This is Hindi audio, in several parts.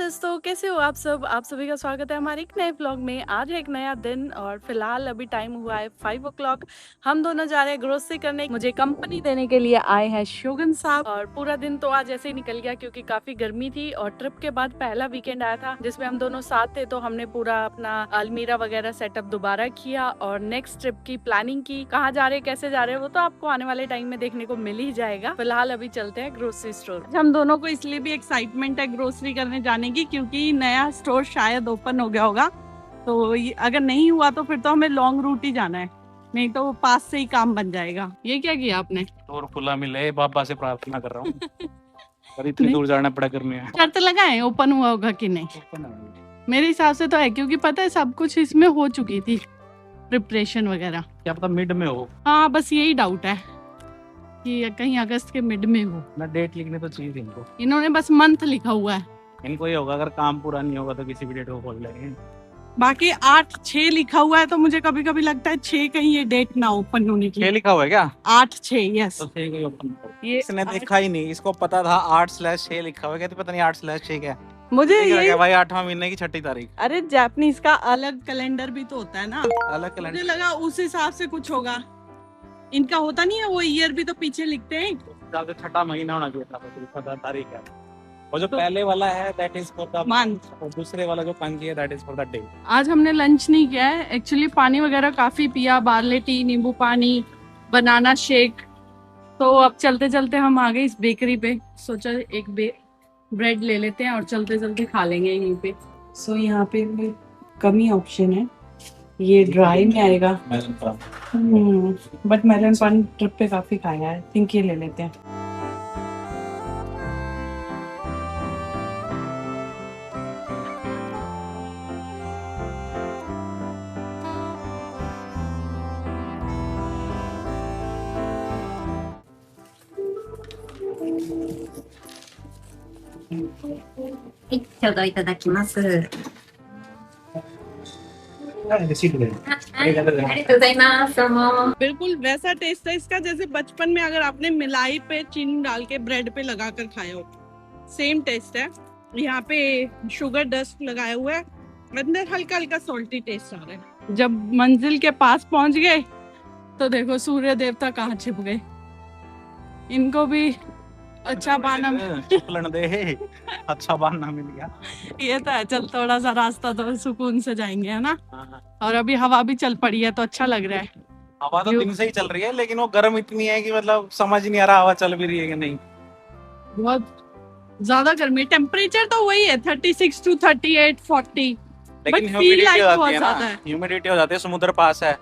दोस्तों, कैसे हो आप सब? आप सभी का स्वागत है हमारे एक नए व्लॉग में। आज है एक नया दिन और फिलहाल अभी टाइम हुआ है 5 o'clock। हम दोनों जा रहे हैं ग्रोसरी करने। मुझे कंपनी देने के लिए आए हैं शोगन साहब। और पूरा दिन तो आज ऐसे ही निकल गया क्योंकि काफी गर्मी थी और ट्रिप के बाद पहला वीकेंड आया था जिसमें हम दोनों साथ थे। तो हमने पूरा अपना अलमीरा वगैरह सेटअप दोबारा किया और नेक्स्ट ट्रिप की प्लानिंग की। कहाँ जा रहे हैं, कैसे जा रहे हैं, वो तो आपको आने वाले टाइम में देखने को मिल ही जाएगा। फिलहाल अभी चलते हैं ग्रोसरी स्टोर। हम दोनों को इसलिए भी एक्साइटमेंट है ग्रोसरी करने जाने की क्योंकि नया स्टोर शायद ओपन हो गया होगा। तो अगर नहीं हुआ तो फिर तो हमें लॉन्ग रूट ही जाना है, नहीं तो पास से ही काम बन जाएगा। ये क्या किया आपने? और खुला मिले, बाबा से प्रार्थना कर रहा हूँ। पर इतनी दूर जाना पड़ा करने है। शर्त लगाए ओपन हुआ होगा कि नहीं। मेरे हिसाब से तो है क्योंकि पता है सब कुछ इसमें हो चुकी थी प्रिपरेशन वगैरह। क्या पता मिड में हो। हाँ, बस यही डाउट है कि कहीं अगस्त के मिड में हो। ना डेट लिखने तो चाहिए इनको। इन्होंने बस मंथ लिखा हुआ है। इनको ये होगा अगर काम पूरा नहीं होगा तो किसी भी डेट को खोल लेंगे। बाकी 8/6 लिखा हुआ है तो मुझे कभी कभी लगता है 6 कहीं ये डेट ना ओपन होने की। 6 लिखा हुआ है क्या? 8/6 यस। तो 6 को ओपन ये इसने देखा ही नहीं, इसको पता था 8/6 लिखा हुआ है। कहते पता नहीं 8/6 क्या है। मुझे ये भाई 8वां महीने की 6ठी तारीख। अरे जापानीज का अलग कैलेंडर भी तो होता है ना, अलग कैलेंडर। मुझे लगा उस हिसाब से कुछ होगा। इनका होता नहीं है वो ईयर भी तो पीछे लिखते हैं। तो 6ठा महीना होना चाहिए था, पता तारीख है। और जो पहले वाला है that is for the month, और दूसरे वाला जो पंजी है that is for the day. आज हमने लंच नहीं किया है एक्चुअली, पानी वगैरह काफी पिया, बार्ले टी, नींबू पानी, बनाना शेक। तो अब चलते चलते हम आ गए इस बेकरी पे। सोचा एक ब्रेड ले लेते हैं और चलते चलते खा लेंगे यहीं पे। सो यहाँ पे कम ही ऑप्शन है, ये ड्राई में आएगा। बट मेलन पान ट्रिप पे काफी खाया है, थिंक ये ले लेते हैं। बिल्कुल वैसा टेस्ट है इसका जैसे बचपन में अगर आपने मिलाई पे चीनी डाल के ब्रेड पे लगा कर खाया हो, सेम टेस्ट है। यहाँ पे शुगर डस्ट लगाया हुआ है, अंदर हल्का हल्का सॉल्टी टेस्ट आ रहा है। जब मंजिल के पास पहुंच गए तो देखो सूर्य देवता कहाँ छिप गए। इनको भी अच्छा बाना दे अच्छा बाना मिल गया। ये तो है, चल थोड़ा सा रास्ता तो सुकून से जाएंगे, है ना। और अभी हवा भी चल पड़ी है तो अच्छा लग रहा है। हवा तो दिन से ही चल रही है लेकिन वो गर्म इतनी है कि मतलब समझ नहीं आ रहा हवा चल भी रही है कि नहीं। बहुत ज्यादा गर्मी, टेम्परेचर तो वही है 36 to 38 40, लेकिन ह्यूमिडिटी हो जाती है, समुद्र पास है।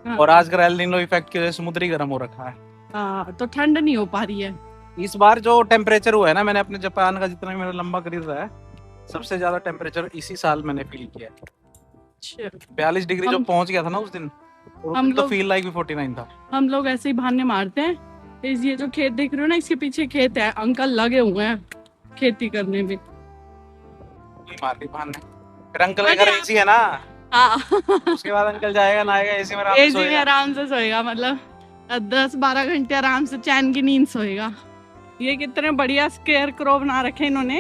हाँ। और आज का एल नीनो इफेक्ट की वजह से समुद्र ही गर्म हो रखा है। हाँ, तो ठंड नहीं हो पा रही है। इस बार जो टेम्परेचर हुआ है ना, मैंने अपने जापान का जितना मेरा लंबा करियर है सबसे ज्यादा टेम्परेचर इसी साल मैंने फील किया है। 42 डिग्री जो पहुंच गया था ना उस दिन, हम तो फील लाइक भी 49 था। हम लोग ऐसे ही बहाने मारते हैं। ये जो खेत देख रहे हो ना, इसके पीछे खेत है, अंकल लगे हुए हैं खेती करने में। अंकल का घर एसी है ना। हाँ। उसके बाद अंकल जाएगा ना, आएगा एसी में आराम से सोएगा, मतलब 10-12 घंटे आराम से चैन की नींद सोएगा। ये कितने बढ़िया स्केयर क्रो बना रखे इन्होंने,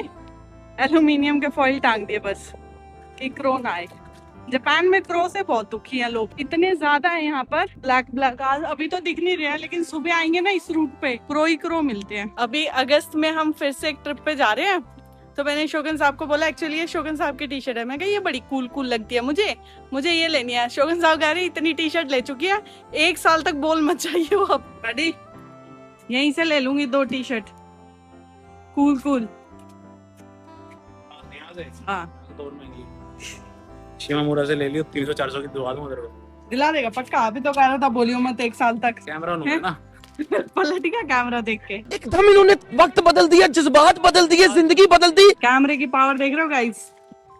एल्यूमिनियम के फॉइल टांग दिए बस कि क्रो ना आए। जापान में क्रो से बहुत दुखी हैं लोग, इतने ज्यादा है यहाँ पर। ब्लैक अभी तो दिख नहीं रहा, लेकिन सुबह आएंगे ना इस रूट पे क्रो ही क्रो मिलते हैं। अभी अगस्त में हम फिर से एक ट्रिप पे जा रहे हैं, तो मैंने शोगन साहब को बोला, एक्चुअली ये शोगन साहब की टी शर्ट है, मैं कहा ये बड़ी कूल लगती है, मुझे ये लेनी है। शोगन साहब कह रहे इतनी टी शर्ट ले चुकी है, 1 साल तक बोल मत जाइए वो। अब बड़ी यहीं से ले लूंगी 2 टी शर्ट कूल। हाँ, शिमामुरा से ले लियो, 300-400 की दिलवा दूंगा तेरे को। दिला देगा पक्का। अभी तो कह रहा था बोलियो मत 1 साल तक। कैमरा नहीं है ना। पलट गया कैमरा देख के। एकदम इन्होंने वक्त बदल दिया, जज्बात बदल दिए, जिंदगी बदल दी। कैमरे की पावर देख रहे हो गाइस,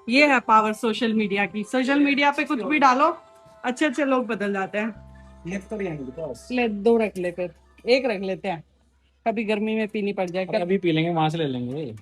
ये है पावर सोशल मीडिया की। सोशल मीडिया पे कुछ भी डालो, अच्छे लोग बदल जाते हैं। ले 2 रख ले, फिर 1 रख लेते हैं, कभी गर्मी में पीनी पड़ जाए। अभी पी लेंगे, वहां से ले लेंगे।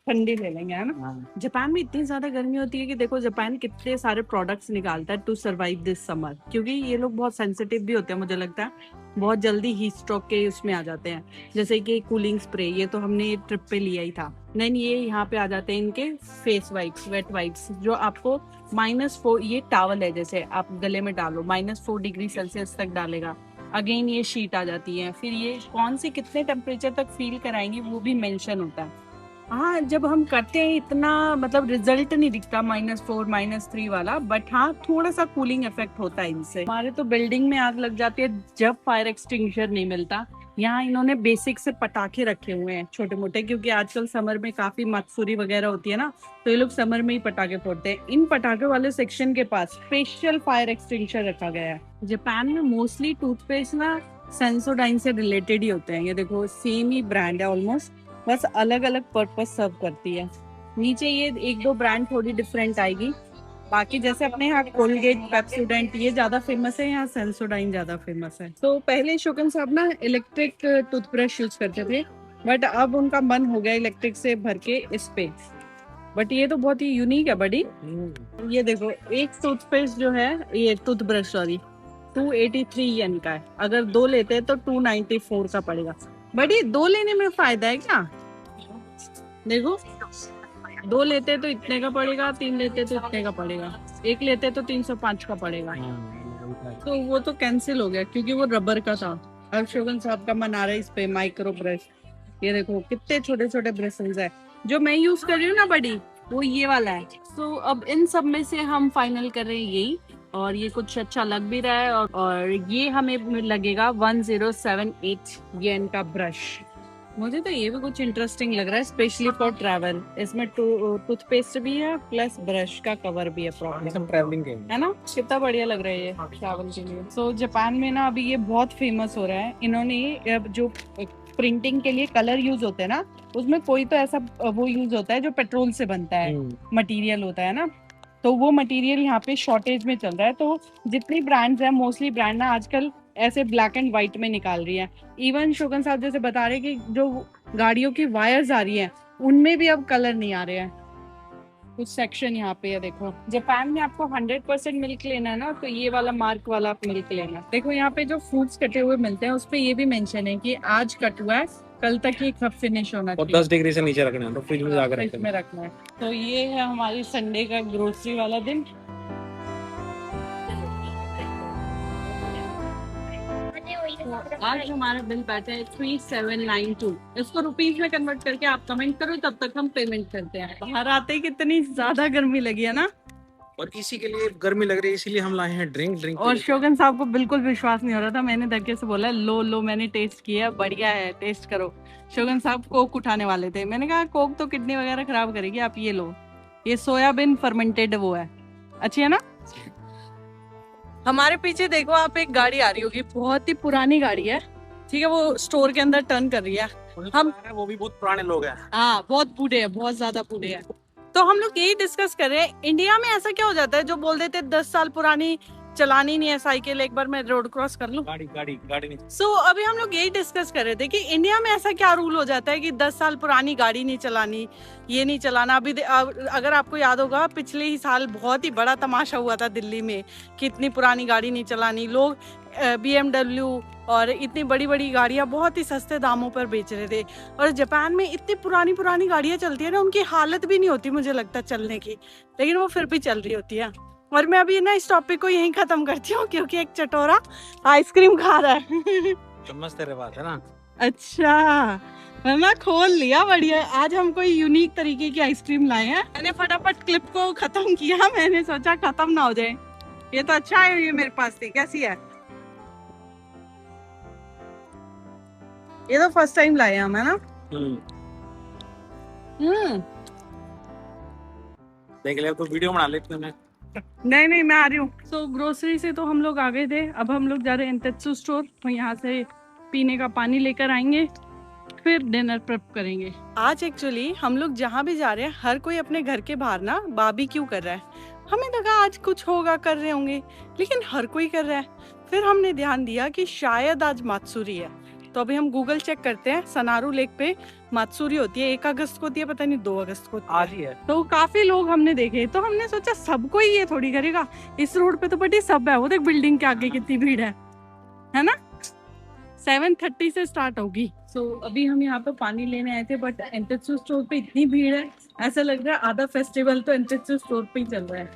ठंडी ले लेंगे, है ना। जापान में इतनी ज्यादा गर्मी होती है कि देखो जापान कितने सारे प्रोडक्ट्स निकालता है टू सरवाइव दिस समर, क्योंकि ये लोग बहुत सेंसिटिव भी होते हैं, मुझे लगता है बहुत जल्दी हीट स्ट्रोक के उसमें आ जाते हैं। जैसे कि कूलिंग स्प्रे, ये तो हमने ट्रिप पे लिया ही था। नहीं, ये यहाँ पे आ जाते हैं इनके फेस वाइप्स, वेट वाइप्स, जो आपको -4, ये टावल है जैसे आप गले में डालो, -4 डिग्री सेल्सियस तक डालेगा। अगेन ये शीट आ जाती है, फिर ये कौन से कितने टेम्परेचर तक फील कराएंगे वो भी मेंशन होता है। हाँ, जब हम करते हैं इतना मतलब रिजल्ट नहीं दिखता -4 -3 वाला, बट हाँ थोड़ा सा कूलिंग इफेक्ट होता है इनसे। हमारे तो बिल्डिंग में आग लग जाती है जब फायर एक्सटिंग्विशर नहीं मिलता। यहाँ इन्होंने बेसिक से पटाखे रखे हुए हैं छोटे मोटे, क्योंकि आजकल समर में काफी मत्सुरी वगैरह होती है ना, तो ये लोग समर में ही पटाखे फोड़ते हैं। इन पटाखे वाले सेक्शन के पास स्पेशल फायर एक्सटिंग्विशर रखा गया है। जापान में मोस्टली टूथपेस्ट ना सेंसोडाइन से रिलेटेड ही होते हैं। ये देखो सेम ही ब्रांड है ऑलमोस्ट, बस अलग अलग पर्पस सर्व करती है। नीचे ये 1-2 ब्रांड थोड़ी डिफरेंट आएगी, बाकी जैसे अपने यहाँ कोलगेट, पेप्सोडेंट ये ज्यादा फेमस है, यहाँ सेंसोडाइन ज्यादा फेमस है। तो पहले शोगन साहब ना इलेक्ट्रिक टूथब्रश यूज करते थे, बट अब उनका मन हो गया इलेक्ट्रिक से भर के इस पे। बट ये तो बहुत ही यूनिक है बड़ी। ये देखो एक टूथपेस्ट जो है, ये टूथब्रश सॉरी 283 येन का है, अगर 2 लेते हैं तो 294 का पड़ेगा। बड़ी 2 लेने में फायदा है क्या? देखो 2 लेते तो इतने का पड़ेगा, 3 लेते तो इतने का पड़ेगा, 1 लेते तो 305 का पड़ेगा। तो वो तो कैंसिल हो गया क्योंकि वो रबर का था। अब शोगन साहब का मन आ रहा है इस पे माइक्रो ब्रश। ये देखो कितने छोटे छोटे ब्रशेस है। जो मैं यूज कर रही हूँ ना बड़ी, वो ये वाला है। तो अब इन सब में से हम फाइनल कर रहे हैं यही, और ये कुछ अच्छा लग भी रहा है। और ये हमें लगेगा 1078 येन का ब्रश। मुझे तो ये भी कुछ इंटरेस्टिंग लग रहा है, स्पेशली फॉर ट्रैवल। इसमें टूथपेस्ट भी है प्लस ब्रश का कवर भी है प्रॉब्लम ट्रैवलिंग के, है ना। कितना बढ़िया लग रहा है ये ट्रैवल के लिए। सो जापान में ना अभी ये बहुत फेमस हो रहा है। इन्होंने जो प्रिंटिंग के लिए कलर यूज होते हैं ना, उसमें कोई तो ऐसा वो यूज होता है जो पेट्रोल से बनता है, मटेरियल होता है ना, तो वो मटेरियल यहाँ पे शॉर्टेज में चल रहा है। तो जितनी ब्रांड्स हैं, मोस्टली ब्रांड ना आजकल ऐसे ब्लैक एंड व्हाइट में निकाल रही है। इवन शोगन साहब जैसे बता रहे कि जो गाड़ियों की वायर्स आ रही हैं उनमें भी अब कलर नहीं आ रहे हैं। कुछ सेक्शन यहाँ पे है देखो। जापान में आपको 100% मिल्क लेना है ना, तो ये वाला मार्क वाला मिल्क लेना। देखो यहाँ पे जो फ्रूट्स कटे हुए मिलते हैं उस पे ये भी मेंशन है कि आज कट हुआ है, कल तक ये कब फिनिश होना चाहिए। 10 डिग्री से नीचे रखना है, तो फ्रिज में जाकर रखना है। तो ये है हमारी संडे का ग्रोसरी वाला दिन। आज हमारा बिल बैठा है 3792। इसको रुपीज में कन्वर्ट करके आप कमेंट करो, तब तक हम पेमेंट करते हैं। बाहर आते ही कितनी ज्यादा गर्मी लगी है ना, और इसी के लिए गर्मी लग रही है, इसीलिए हम लाए हैं ड्रिंक। और शोगन साहब को बिल्कुल विश्वास नहीं हो रहा था। मैंने धक्के से बोला लो मैंने टेस्ट किया, बढ़िया है, टेस्ट करो। शोगन साहब कोक उठाने वाले थे, मैंने कहा कोक तो किडनी वगैरह खराब करेगी, आप ये लो। ये सोयाबीन फर्मेंटेड वो है, अच्छी है ना। हमारे पीछे देखो आप, एक गाड़ी आ रही होगी, बहुत ही पुरानी गाड़ी है, ठीक है, वो स्टोर के अंदर टर्न कर रही है। हम वो भी बहुत पुराने लोग हैं। हाँ, बहुत बूढ़े हैं, बहुत ज्यादा बूढ़े हैं। तो हम लोग यही डिस्कस कर रहे हैं, इंडिया में ऐसा क्या हो जाता है जो बोल देते 10 साल पुरानी चलानी नहीं है साइकिल, एक बार मैं रोड क्रॉस कर लूं। गाड़ी नहीं। सो अभी हम लोग यही डिस्कस कर रहे थे कि इंडिया में ऐसा क्या रूल हो जाता है कि 10 साल पुरानी गाड़ी नहीं चलानी, ये नहीं चलाना। अभी अगर आपको याद होगा, पिछले ही साल बहुत ही बड़ा तमाशा हुआ था दिल्ली में कि इतनी पुरानी गाड़ी नहीं चलानी। लोग BMW और इतनी बड़ी बड़ी गाड़ियां बहुत ही सस्ते दामों पर बेच रहे थे। और जापान में इतनी पुरानी गाड़ियां चलती है ना, उनकी हालत भी नहीं होती मुझे लगता चलने की, लेकिन वो फिर भी चल रही होती है। और मैं अभी ना इस टॉपिक को यहीं खत्म करती हूँ, क्योंकि एक चटोरा आइसक्रीम खा रहा है। चम्मच तेरे बात है ना। अच्छा, मैंने खोल लिया, बढ़िया। आज हम कोई यूनिक तरीके की आइसक्रीम लाए हैं। मैंने फटाफट क्लिप को खत्म किया, मैंने सोचा खत्म ना हो जाए। ये तो अच्छा है, ये मेरे पास थी। कैसी है? ये तो फर्स्ट टाइम लाए हम, है ना। देख ले, तो वीडियो बना लेते हैं। नहीं मैं आ रही हूँ। तो ग्रोसरी से तो हम लोग आ गए थे, अब हम लोग जा रहे हैं इंतेत्सु स्टोर, तो यहाँ से पीने का पानी लेकर आएंगे, फिर डिनर प्रेप करेंगे। आज एक्चुअली हम लोग जहाँ भी जा रहे हैं, हर कोई अपने घर के बाहर ना बारबेक्यू कर रहा है। हमें लगा आज कुछ होगा, कर रहे होंगे, लेकिन हर कोई कर रहा है। फिर हमने ध्यान दिया कि शायद आज मात्सुरी है, तो अभी हम गूगल चेक करते हैं। सनारू लेक पे मात्सुरी होती है, 1 अगस्त को होती है, पता नहीं 2 अगस्त को होती है। आज ही है। तो काफी लोग हमने देखे, तो हमने सोचा सबको ही ये थोड़ी करेगा, इस रोड पे तो बड़ी सब है। वो देख बिल्डिंग के आगे कितनी भीड़ है ना। 7:30 से स्टार्ट होगी। सो अभी हम यहाँ पे पानी लेने आए थे, बट एंटेट्सू स्टोर पे इतनी भीड़ है, ऐसा लग रहा है आधा फेस्टिवल तो एंटेट्सू स्टोर पे ही चल रहा है।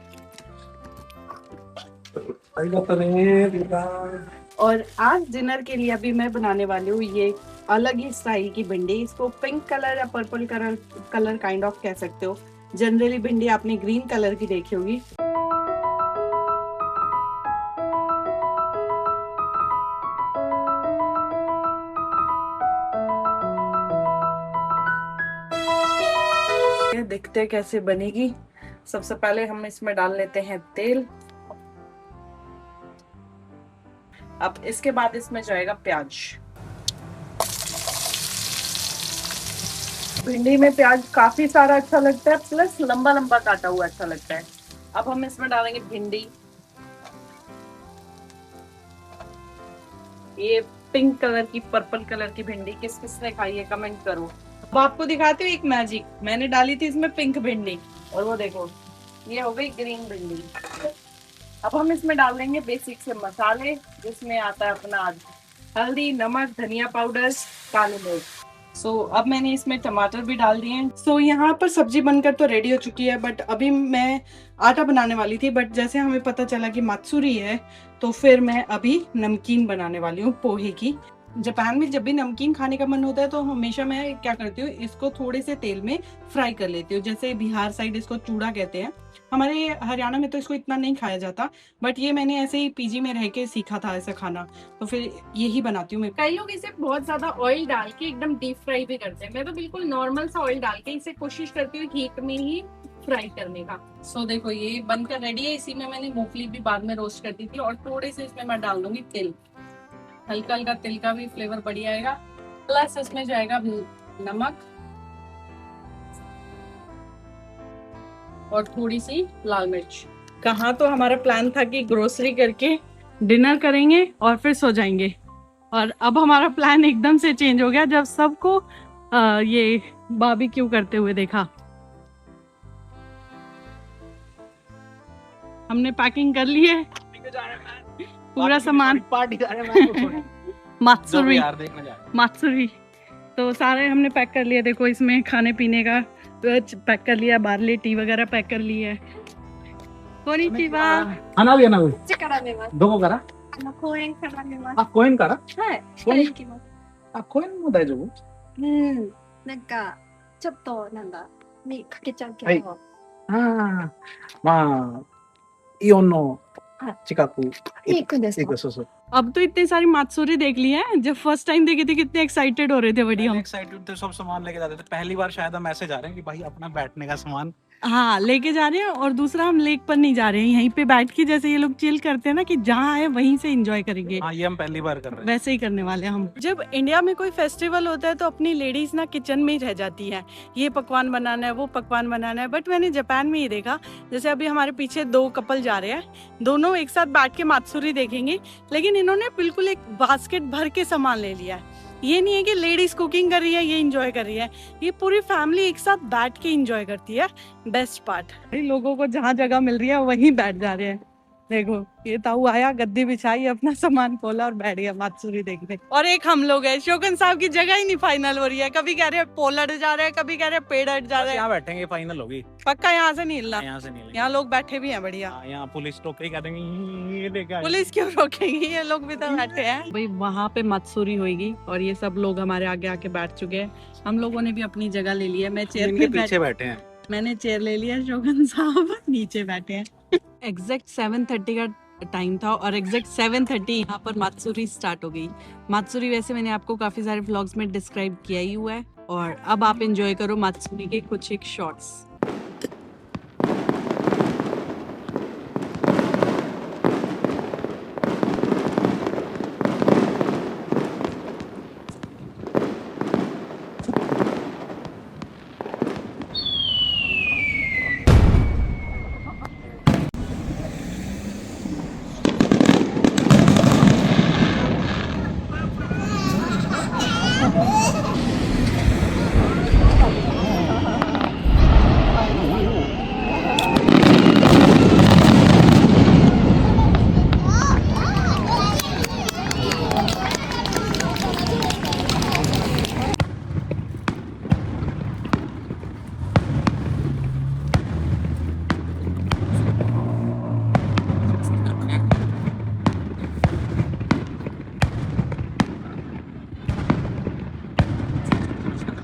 और आज डिनर के लिए अभी मैं बनाने वाली हूँ ये अलग ही स्टाइल की भिंडी। इसको पिंक कलर या पर्पल कलर काइंड ऑफ कह सकते हो। जनरली भिंडी आपने ग्रीन कलर की देखी होगी। देखते कैसे बनेगी। सबसे पहले हम इसमें डाल लेते हैं तेल। अब इसके बाद इसमें जाएगा प्याज। भिंडी में प्याज काफी सारा अच्छा लगता है, प्लस लंबा लंबा काटा हुआ अच्छा लगता है। अब हम इसमें डालेंगे भिंडी। ये पिंक कलर की, पर्पल कलर की भिंडी किस किसने खाई है कमेंट करो। अब आपको दिखाती हूँ एक मैजिक। मैंने डाली थी इसमें पिंक भिंडी और वो देखो ये हो गई ग्रीन भिंडी। अब हम इसमें डाल देंगे बेसिक से मसाले, जिसमें आता है अपना हल्दी, नमक, धनिया पाउडर, काली मिर्च। सो अब मैंने इसमें टमाटर भी डाल दिए हैं। सो यहाँ पर सब्जी बनकर तो रेडी हो चुकी है, बट अभी मैं आटा बनाने वाली थी, बट जैसे हमें पता चला कि मात्सुरी है तो फिर मैं अभी नमकीन बनाने वाली हूँ पोहे की। जापान में जब भी नमकीन खाने का मन होता है तो हमेशा मैं क्या करती हूँ, इसको थोड़े से तेल में फ्राई कर लेती हूँ। जैसे बिहार साइड इसको चूड़ा कहते हैं, हमारे हरियाणा में तो इसको इतना नहीं खाया जाता, बट ये मैंने ऐसे ही पीजी में रह के सीखा था ऐसा खाना, तो फिर यही बनाती हूँ मैं। कई लोग इसे बहुत ज्यादा ऑयल डाल के एकदम डीप फ्राई भी करते हैं, मैं तो बिल्कुल नॉर्मल सा ऑयल डाल के इसे कोशिश करती हूँ हीट में ही फ्राई करने का। सो देखो ये बनकर रेडी है। इसी में मैंने मूंगफली भी बाद में रोस्ट कर दी थी, और थोड़े से इसमें मैं डाल दूंगी तिल। हल्का हल्का तिल का भी फ्लेवर बढ़िया आएगा, प्लस इसमें जाएगा नमक और थोड़ी सी लाल मिर्च। कहाँ तो हमारा प्लान था कि ग्रोसरी करके डिनर करेंगे और फिर सो जाएंगे, और अब हमारा प्लान एकदम से चेंज हो गया जब सबको ये बारबेक्यू करते हुए देखा। हमने पैकिंग कर ली है पूरा सामान। पार्टी जा रहे हैं मात्सुरी तो सारे हमने पैक कर लिया। देखो इसमें खाने पीने का पैक कर लिया, बार्ले टी वगैरह पैक कर ली है। कोनिचिवा। अब तो इतनी सारी मात्सुरी देख ली है, जब फर्स्ट टाइम देखे थे कितने एक्साइटेड हो रहे थे। बढ़िया एक्साइटेड थे, सब सामान लेके जाते थे। पहली बार शायद हम ऐसे जा रहे हैं कि भाई अपना बैठने का सामान हाँ लेके जा रहे हैं, और दूसरा हम लेक पर नहीं जा रहे हैं, यहीं पे बैठ के जैसे ये लोग चिल करते हैं ना कि जहाँ आए वहीं से एंजॉय करेंगे। हाँ ये हम पहली बार कर रहे हैं, वैसे ही करने वाले हैं हम। जब इंडिया में कोई फेस्टिवल होता है तो अपनी लेडीज ना किचन में ही रह जाती है, ये पकवान बनाना है वो पकवान बनाना है। बट मैंने जापान में ही देखा, जैसे अभी हमारे पीछे 2 कपल जा रहे हैं, दोनों एक साथ बैठ के मात्सुरी देखेंगे, लेकिन इन्होंने बिल्कुल एक बास्केट भर के सामान ले लिया है। ये नहीं है कि लेडीज कुकिंग कर रही है ये एंजॉय कर रही है, ये पूरी फैमिली एक साथ बैठ के एंजॉय करती है। बेस्ट पार्ट, लोगों को जहाँ जगह मिल रही है वहीं बैठ जा रहे हैं। देखो ये ताऊ आया, गद्दी बिछाई, अपना सामान खोला और बैठ गया मात्सुरी देखने। और एक हम लोग है, शोगन साहब की जगह ही नहीं फाइनल हो रही है। कभी कह रहे हैं पोलर जा रहे हैं, कभी कह रहे हैं पेड़ हट जा रहे हैं। यहाँ बैठेंगे फाइनल होगी पक्का, यहाँ से नहीं हिलना। यहाँ से नहीं, यहाँ लोग बैठे भी हैं बढ़िया। यहाँ पुलिस टोकरी कह देंगे ये लेके आए। पुलिस क्यों रोकेंगी, ये लोग भी तो बैठे हैं भाई। वहाँ पे मात्सुरी होगी और ये सब लोग हमारे आगे आके बैठ चुके हैं। हम लोगों ने भी अपनी जगह ले ली है। मैं चेयर पे पीछे बैठे हैं, मैंने चेयर ले लिया, शोगन साहब नीचे बैठे हैं। एग्जैक्ट 7:30 का टाइम था और एग्जैक्ट 7:30 यहाँ पर मात्सुरी स्टार्ट हो गई। मात्सुरी वैसे मैंने आपको काफी सारे व्लॉग्स में डिस्क्राइब किया ही हुआ है, और अब आप एंजॉय करो मात्सुरी के कुछ एक शॉट्स।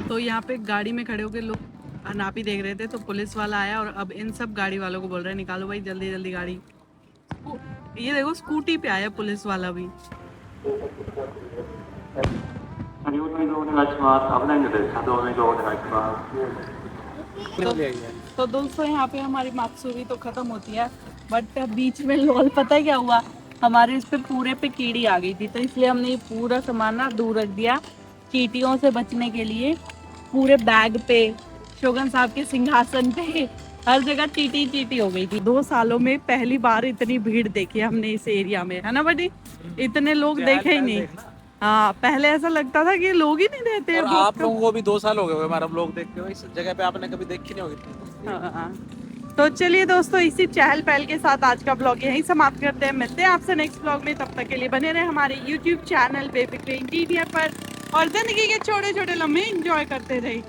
तो यहाँ पे गाड़ी में खड़े होकर लोग नापी देख रहे थे, तो पुलिस वाला आया और अब इन सब गाड़ी वालों को बोल रहे हैं निकालो भाई जल्दी जल्दी गाड़ी। ये देखो स्कूटी पे आया पुलिस वाला भी। तो दोस्तों यहाँ पे हमारी माक्सूरी तो खत्म होती है, बट बीच में लोल पता है क्या हुआ, हमारे इस पे पूरे पे कीड़ी आ गई थी, तो इसलिए हमने ये पूरा सामान ना दूर रख दिया चींटियों से बचने के लिए। पूरे बैग पे, शोगन साहब के सिंहासन पे, हर जगह चींटी चींटी हो गई थी। 2 सालों में पहली बार इतनी भीड़ देखी हमने इस एरिया में, है ना बड़ी? इतने लोग देखे ही नहीं। हाँ, पहले ऐसा लगता था कि लोग ही नहीं रहते। और आप लोगों को भी 2 साल हो गए हमारा ब्लॉग देखते हुए, इस जगह पे आपने कभी देखी नहीं होगी। हाँ। तो चलिए दोस्तों, इसी चहल पहल के साथ आज का ब्लॉग यहीं समाप्त करते हैं। मिलते हैं आपसे नेक्स्ट ब्लॉग में, तब तक के लिए बने रहे हमारे यूट्यूब चैनल बेफिक्र इंटीरियर पर और जिंदगी के छोटे छोटे लम्हे एंजॉय करते रहे।